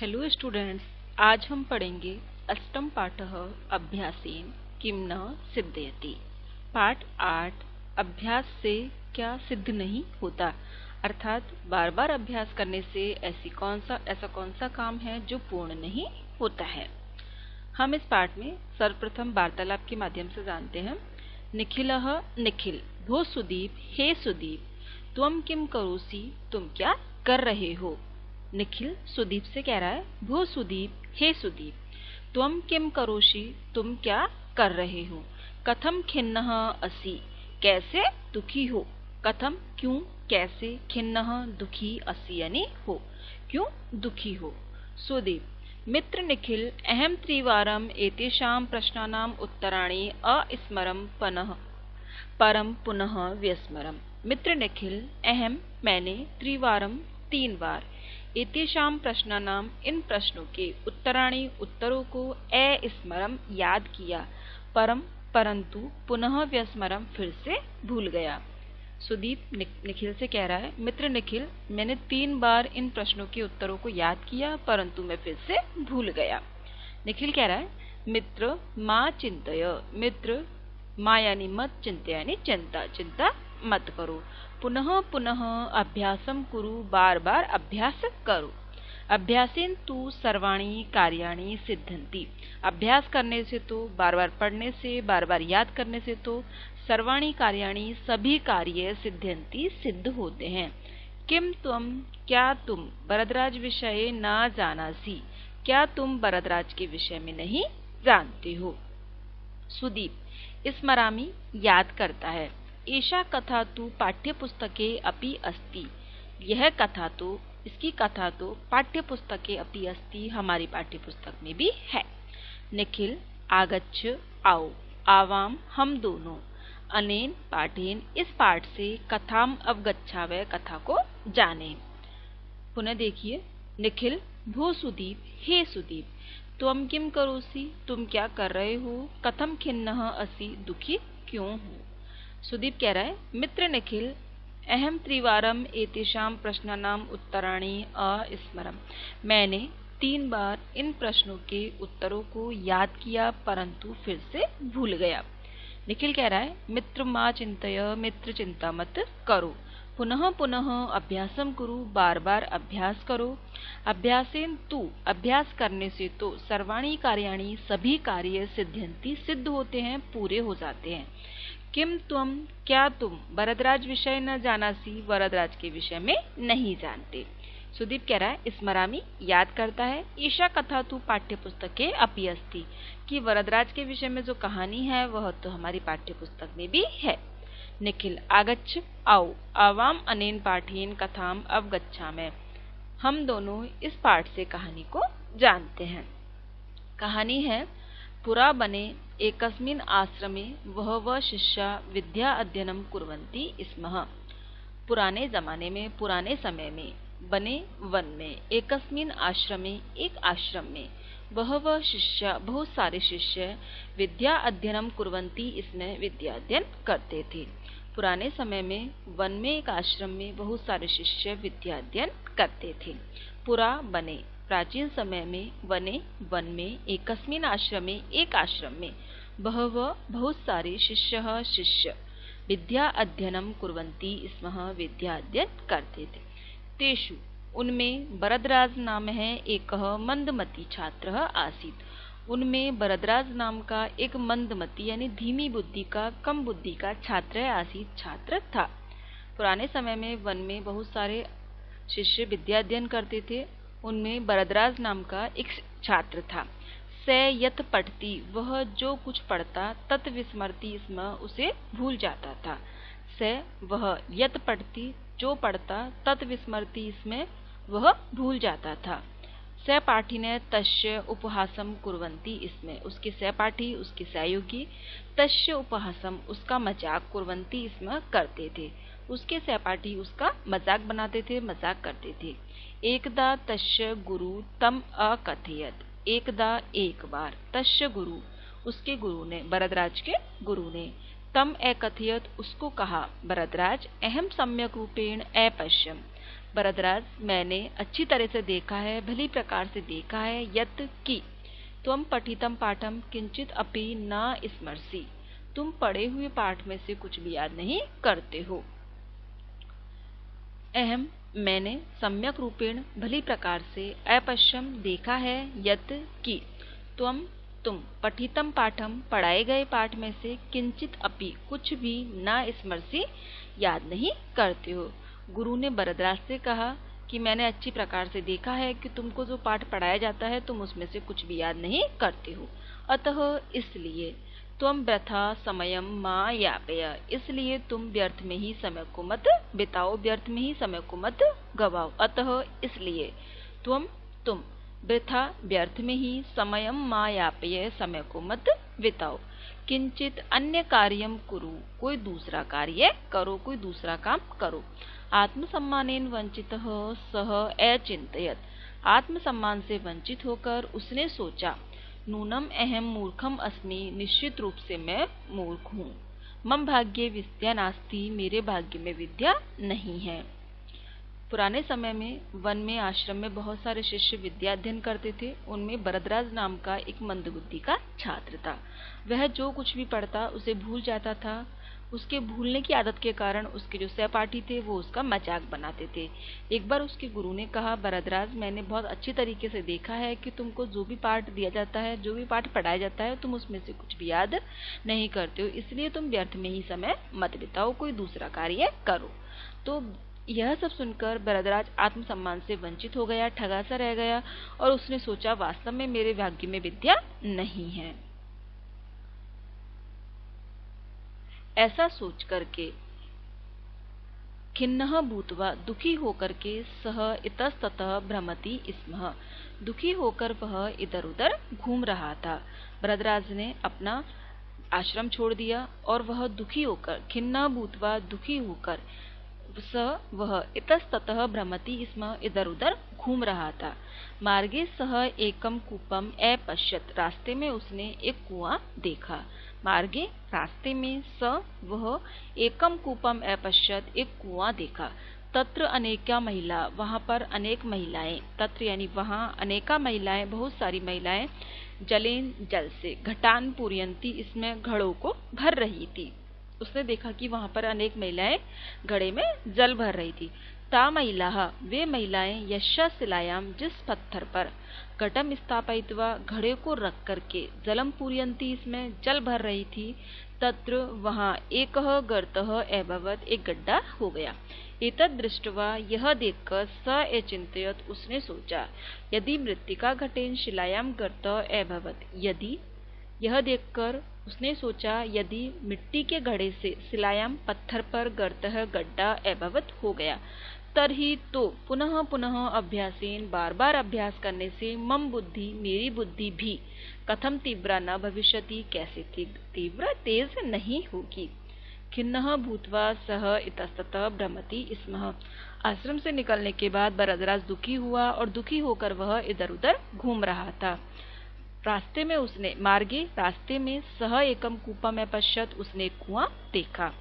Hello students, आज हम पढ़ेंगे अष्टम पाठः अभ्यासेन किम न सिद्धयति। पाठ 8 अभ्यास से क्या सिद्ध नहीं होता, अर्थात बार बार अभ्यास करने से ऐसा कौन सा काम है जो पूर्ण नहीं होता है। हम इस पाठ में सर्वप्रथम वार्तालाप के माध्यम से जानते हैं। निखिलः निखिल, भो सुदीप, हे सुदीप, त्वम किम करोसि, तुम क्या कर रहे हो। निखिल सुदीप से कह रहा है, भो सुदीप, हे सुदीप, त्वम किम करोषि, तुम क्या कर रहे हो। कथम खिन्नः असि, कैसे दुखी हो। कथम क्यों, कैसे, खिन्नः दुखी, असि यानी हो, क्यों दुखी हो। सुदीप मित्र निखिल, अहम त्रिवारम एतेषां प्रश्नानाम् उत्तराणि अस्मरं परम पुनः व्यस्मरम। मित्र निखिल, अहम मैंने, त्रिवारम 3 बार, एतेषां प्रश्नानाम इन प्रश्नों के, उत्तराणि उत्तरों को, स्मरम याद किया, परम परंतु, पुनः व्यस्मरम फिर से भूल गया। सुदीप निखिल से कह रहा है, मित्र निखिल, मैंने 3 बार इन प्रश्नों के उत्तरों को याद किया परंतु मैं फिर से भूल गया। निखिल कह रहा है, मित्र माँ चिंतय, मित्र माँ यानी मत, चिंता यानी चिंता, चिंता मत करो। पुनः पुनः अभ्यासम कुरु, बार बार अभ्यास करो। अभ्यासेन तु सर्वाणि कार्याणि सिद्धन्ति, अभ्यास करने से तो, बार बार पढ़ने से, बार बार याद करने से तो, सर्वाणि कार्याणि सभी कार्य, सिद्धन्ति सिद्ध होते हैं। किम त्वम क्या तुम, वरदराज विषये न जानासि, क्या तुम वरदराज के विषय में नहीं जानते हो। सुदीप स्मरामि याद करता है, एषा कथा तु पाठ्यपुस्तके अपि अस्ति, यह कथा तो, इसकी कथा तो पाठ्यपुस्तके अपि अस्ति, हमारी पाठ्यपुस्तक में भी है। निखिल आगच्छ आओ, आवाम हम दोनों, अनेन पाठेन इस पाठ से, कथाम अवगच्छावः कथा को जाने। पुनः देखिए, निखिल भो सुदीप, हे सुदीप, त्वम किम करोसि, तुम क्या कर रहे हो। कथम खिन्नः असि, दुखी क्यों हो। सुदीप कह रहा है, मित्र निखिल, अहम त्रिवारम एतेषां प्रश्नानाम उत्तराणि अस्मरम, मैंने 3 बार इन प्रश्नों के उत्तरों को याद किया परंतु फिर से भूल गया। निखिल कह रहा है, मित्र माँ चिंतय, मित्र चिंता मत करो। पुनः पुनः अभ्यासम कुरु, बार बार अभ्यास करो। अभ्यासेन तु, अभ्यास करने से तो, सर्वाणि कार्याणि सभी कार्य, सिद्ध्यन्ति सिद्ध होते हैं, पूरे हो जाते हैं। किम त्वम क्या तुम, वरदराज विषय न जानासी, वरदराज के विषय में नहीं जानते। सुदीप कह रहा है, स्मरामि याद करता है, ईशा कथा तु पाठ्यपुस्तके अपि अस्ति, कि वरदराज के विषय में जो कहानी है वह तो हमारी पाठ्यपुस्तक में भी है। निखिल आगच्छ आओ, आवाम अनेन पाठेन कथाम अवगच्छामः, हम दोनों इस पाठ से कहानी को जानते हैं। कहानी है, पुरा बने एकस्मिन् आश्रमे वह शिष्या विद्या अध्ययनम कुर्वन्ति स्मः। पुराने जमाने में, पुराने समय में, बने वन में, एकस्मिन् आश्रमे एक आश्रम में, वह शिष्या बहुत सारे शिष्य, विद्या अध्ययनम कुर्वन्ति इसमें विद्या अध्ययन करते थे। पुराने समय में वन में एक आश्रम में बहुत सारे शिष्य विद्या अध्ययन करते थे। पुरा बने प्राचीन समय में, वने वन में, एकस्मिन् आश्रमे एक आश्रम में, बहवः बहुत सारे शिष्य विद्या अध्ययनम कुर्वन्ति स्मः विद्या अध्ययन करते थे। तेषु उनमें वरदराज नाम है एक मंदमती छात्र आसीत्, उनमें वरदराज नाम का एक मंदमती यानी धीमी बुद्धि का, कम बुद्धि का छात्र आसीत्, छात्र था। पुराने समय में वन में बहुत सारे शिष्य विद्या अध्ययन करते थे, उनमें वरदराज नाम का एक छात्र था। स यत पढ़ती, वह जो कुछ पढ़ता, तत् विस्मरती स्म, उसे भूल जाता था। स वह, यत पढ़ती जो पढ़ता, तत् विस्मरती इसमें वह भूल जाता था। सहपाठिने तस्य उपहासम कुर्वन्ति, इसमें उसके सहपाठी, उसके सहयोगी, तस्य उपहासम उसका मजाक, कुर्वन्ति इसमें करते थे, उसके सहपाठी उसका मजाक बनाते थे, मजाक करते थे। एकदा तस्य गुरु तम अकथयत, एकदा एक बार, तस्य गुरु उसके गुरु ने, वरदराज के गुरु ने, तम अकथयत उसको कहा, वरदराज, अहम सम्यक रूपेण अपश्यम, भरद्वाज, मैंने अच्छी तरह से देखा है, भली प्रकार से देखा है, यत् कि त्वं पठितं पाठं किंचित अपि न स्मरसि, तुम पढ़े हुए पाठ में से कुछ भी याद नहीं करते हो। अहम, मैंने सम्यक रूपेण भली प्रकार से अपश्यम देखा है, यत् कि त्वं तुम पठितं पाठम पढ़ाए गए पाठ में से किंचित अपि कुछ भी न स्मरसि याद नहीं करते हो। गुरु ने भरद्वाज से कहा कि मैंने अच्छी प्रकार से देखा है कि तुमको जो पाठ पढ़ाया जाता है तुम उसमें से कुछ भी याद नहीं करते हो। अतः इसलिए त्वं व्यथा समयम मा यापय, इसलिए तुम व्यर्थ में ही समय को मत बिताओ, व्यर्थ में ही समय को मत गवाओ। अतः इसलिए तुम वृथा व्यर्थ में ही समयम मा यापय, समय को मत बिताओ। किंचित अन्य कार्यम कुरु, कोई दूसरा कार्य करो, कोई दूसरा काम करो। आत्मसम्मानेन वंचितः सः अचिन्तयत्, आत्मसम्मान से वंचित होकर उसने सोचा, नूनम अहम मूर्खम अस्मि, निश्चित रूप से मैं मूर्ख हूँ। मम भाग्ये विद्या नास्ति, मेरे भाग्य में विद्या नहीं है। पुराने समय में वन में आश्रम में बहुत सारे शिष्य विद्या अध्ययन करते थे। उनमें भरद्वाज नाम का एक मंदबुद्धि का छात्र था। वह जो कुछ भी पढ़ता उसे भूल जाता था। उसके भूलने की आदत के कारण उसके जो सहपाठी थे वो उसका मजाक बनाते थे। एक बार उसके गुरु ने कहा, भरद्वाज, मैंने बहुत अच्छी तरीके से देखा है कि तुमको जो भी पाठ दिया जाता है, जो भी पाठ पढ़ाया जाता है, तुम उसमें से कुछ भी याद नहीं करते हो, इसलिए तुम व्यर्थ में ही समय मत बिताओ, कोई दूसरा कार्य करो। तो यह सब सुनकर भरद्वाज आत्मसम्मान से वंचित हो गया, ठगा सा रह गया और उसने सोचा, वास्तव में मेरे भाग्य में विद्या नहीं है। ऐसा सोच करके खिन्नः भूत्वा, दुखी होकर के, सह इतस्ततः भ्रमति स्म, दुखी होकर वह इधर उधर घूम रहा था। भरद्वाज ने अपना आश्रम छोड़ दिया और वह दुखी होकर, खिन्नः भूत्वा, दुखी होकर, वह इतस्ततः भ्रमति स्म, इधर उधर घूम रहा था। मार्गे सह एकम कूपम अपश्यत्, रास्ते में उसने एक कुआं देखा। मार्गे, रास्ते में, वह एकम कूपम अपश्यत्, एक कुआं देखा। तत्र अनेका महिला, वहां पर अनेक महिलाएं, तत्र यानी वहां, अनेका महिलाएं, बहुत सारी महिलाएं, जलेन, जल से, घटान पूरयन्ति, इसमें घड़ों को भर रही थी। उसने देखा कि वहां पर अनेक महिलाएं घड़े में जल भर रही थी। ता महिलाः, वे महिलाएं, यस्या शिलायाम, जिस पत्थर पर, घटम स्थापयित्वा, घड़े को रख करके, जलम पूरयन्ति, इसमें जल भर रही थी, तत्र, वहां, एकः गर्तः अभवत्, एक गड्ढा हो गया। एतद् दृष्ट्वा, यह देखकर, स अचिन्तयत्, उसने सोचा, यदि मृत्तिका घटेन शिलायाम गर्तः अभवत्, यदि, यह देखकर उसने सोचा, यदि मिट्टी के घड़े से शिलायाम, पत्थर पर, गर्तः, गड्ढा, अभवत्, हो गया, तरही, तो, पुनः पुनः अभ्यासेन, बार बार अभ्यास करने से, मम बुद्धि, मेरी बुद्धि भी, कथम तीव्रा न भविष्यति, कैसे तीव्र, तेज नहीं होगी। खिन्नः भूत्वा सह इतस्ततः भ्रमति स्म, आश्रम से निकलने के बाद भरद्वाज दुखी हुआ और दुखी होकर वह इधर उधर घूम रहा था। रास्ते में उसने, मार्गे, रास्ते में, सह एकम कूपम अपश्यत्, उसने एक कुआं देखा।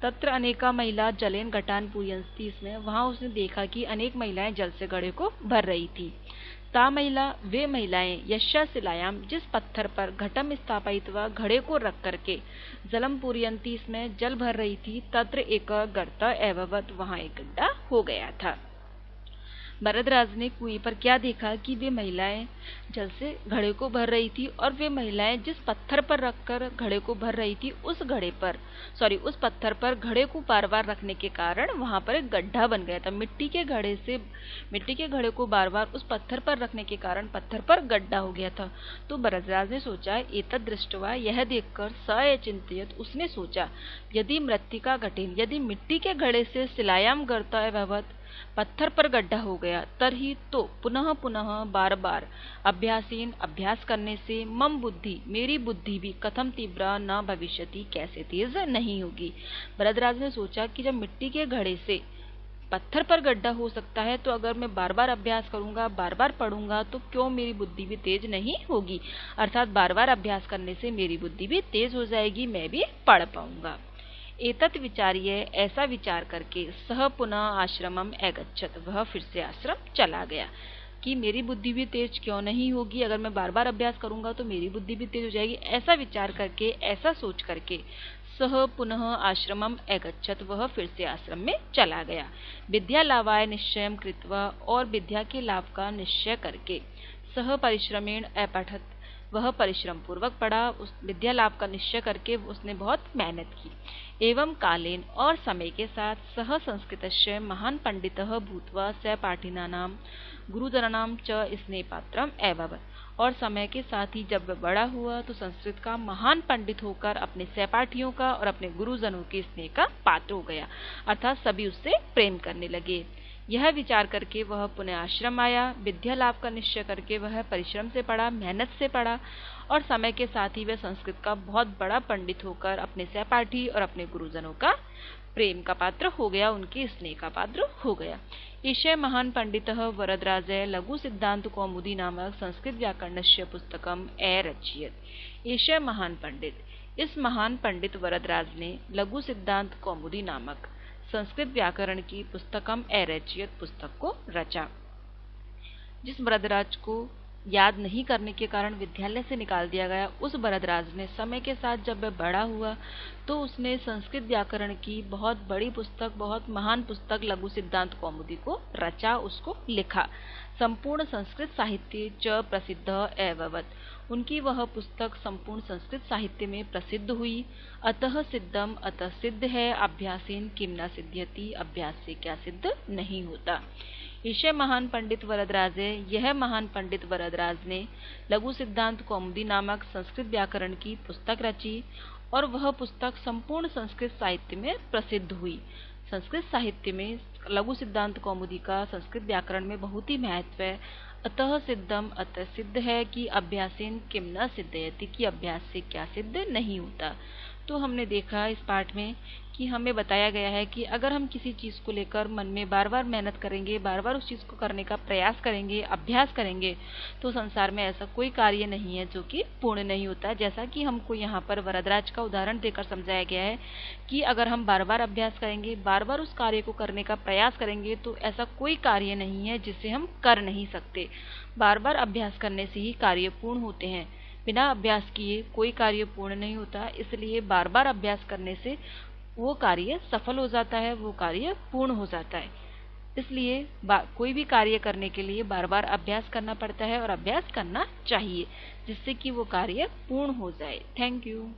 तत्र अनेका महिला जलेन घटान पूरयन्ति, इसमें, वहां उसने देखा कि अनेक महिलाएं जल से घड़े को भर रही थी। ता महिला, वे महिलाएं, यस्या शिलायाम, जिस पत्थर पर, घटम स्थापयित्वा, घड़े को रख करके, जलम पूरयन्ति, इसमें जल भर रही थी, तत्र एक गर्त अभवत्, वहां एक गड्ढा हो गया था। भरद्वाज ने कुएं पर क्या देखा कि वे महिलाएं जल से घड़े को भर रही थी और वे महिलाएं जिस पत्थर पर रखकर घड़े को भर रही थी, उस पत्थर पर घड़े को बार बार रखने के कारण वहां पर एक गड्ढा बन गया था। मिट्टी के घड़े को बार बार उस पत्थर पर रखने के कारण पत्थर पर गड्ढा हो गया था। तो भरद्वाज ने सोचा, एतद् दृष्ट्वा, यह देखकर, स अचिन्तयत्, उसने सोचा, यदि मृत्तिका घटेन, यदि मिट्टी के घड़े से शिलायाम गर्त अभवत्, पत्थर पर गड्ढा हो गया, तरही, तो, पुनः पुनः, बार बार, अभ्यासेन, अभ्यास करने से, मम बुद्धि, मेरी बुद्धि भी, कथम तीव्रा न भविष्यति, कैसे तेज नहीं होगी। भरद्वाज ने सोचा कि जब मिट्टी के घड़े से पत्थर पर गड्ढा हो सकता है, तो अगर मैं बार बार अभ्यास करूंगा, बार बार पढ़ूंगा, तो क्यों मेरी बुद्धि भी तेज नहीं होगी, अर्थात बार बार अभ्यास करने से मेरी बुद्धि भी तेज हो जाएगी, मैं भी पढ़ पाऊंगा। एतत् विचार्य, ऐसा विचार करके, सह पुनः आश्रमम अगच्छत, वह फिर से आश्रम चला गया। कि मेरी बुद्धि भी तेज क्यों नहीं होगी, अगर मैं बार बार अभ्यास करूंगा तो मेरी बुद्धि भी तेज हो जाएगी। ऐसा विचार करके, ऐसा सोच करके, सह पुनः आश्रमम अगच्छत, वह फिर से आश्रम में चला गया। विद्या लाभाय निश्चयम कृत्वा, और विद्या के लाभ का निश्चय करके, सह परिश्रमेण अपठत, वह परिश्रम पूर्वक पढ़ा। उस विद्या लाभ का निश्चय करके उसने बहुत मेहनत की। एवं कालेन, और समय के साथ, सह संस्कृतस्य महान पंडितः भूत्वा स पाठिनानां गुरुजनानां च स्नेहपात्रम अभवत्, और समय के साथ ही जब वह बड़ा हुआ तो संस्कृत का महान पंडित होकर अपने सहपाठियों का और अपने गुरुजनों के स्नेह का पात्र हो गया, अर्थात सभी उससे प्रेम करने लगे। यह विचार करके वह पुनः आश्रम आया। विद्या लाभ का निश्चय करके वह परिश्रम से पढ़ा, मेहनत से पढ़ा, और समय के साथ ही वह संस्कृत का बहुत बड़ा पंडित होकर अपने सहपाठी और अपने गुरुजनों का प्रेम का पात्र हो गया, उनके स्नेह का पात्र हो गया। ईशय महान पंडितः वरदराजय लघु सिद्धांत कौमुदी नामक संस्कृत व्याकरणस्य पुस्तकम अरचयत्। ईशय महान पंडित, इस महान पंडित वरदराज ने लघु सिद्धांत कौमुदी नामक संस्कृत व्याकरण की पुस्तकम अरचयत्, पुस्तक को रचा। जिस वरदराज को याद नहीं करने के कारण विद्यालय से निकाल दिया गया, उस वरदराज ने समय के साथ जब वह बड़ा हुआ तो उसने संस्कृत व्याकरण की बहुत बड़ी पुस्तक, बहुत महान पुस्तक लघु सिद्धांत कौमुदी को रचा, उसको लिखा। संपूर्ण संस्कृत साहित्य च प्रसिद्ध अभवत्, उनकी वह पुस्तक संपूर्ण संस्कृत साहित्य में प्रसिद्ध हुई। अतः सिद्धम, अतः सिद्ध है, अभ्यासेन किम न सिद्ध्यति, अभ्यास से क्या सिद्ध नहीं होता। ईशय महान पंडित वरदराज है, यह महान पंडित वरदराज ने लघु सिद्धांत कौमुदी नामक संस्कृत व्याकरण की पुस्तक रची, और वह पुस्तक संपूर्ण संस्कृत साहित्य में प्रसिद्ध हुई। संस्कृत साहित्य में लघु सिद्धांत कौमुदी का संस्कृत व्याकरण में बहुत ही महत्व है। अतः सिद्धम, अतः सिद्ध है, कि अभ्यासेन किम न सिद्धयति, कि अभ्यास से क्या सिद्ध नहीं होता। तो हमने देखा इस पाठ में कि हमें बताया गया है कि अगर हम किसी चीज़ को लेकर मन में बार बार मेहनत करेंगे, बार बार उस चीज़ को करने का प्रयास करेंगे, अभ्यास करेंगे, तो संसार में ऐसा कोई कार्य नहीं है जो कि पूर्ण नहीं होता। जैसा कि हमको यहाँ पर वरदराज का उदाहरण देकर समझाया गया है कि अगर हम बार बार अभ्यास करेंगे, बार बार उस कार्य को करने का प्रयास करेंगे, तो ऐसा कोई कार्य नहीं है जिसे हम कर नहीं सकते। बार बार अभ्यास करने से ही कार्य पूर्ण होते हैं। बिना अभ्यास किए कोई कार्य पूर्ण नहीं होता, इसलिए बार बार अभ्यास करने से वो कार्य सफल हो जाता है, वो कार्य पूर्ण हो जाता है। इसलिए कोई भी कार्य करने के लिए बार बार अभ्यास करना पड़ता है और अभ्यास करना चाहिए, जिससे कि वो कार्य पूर्ण हो जाए। Thank you.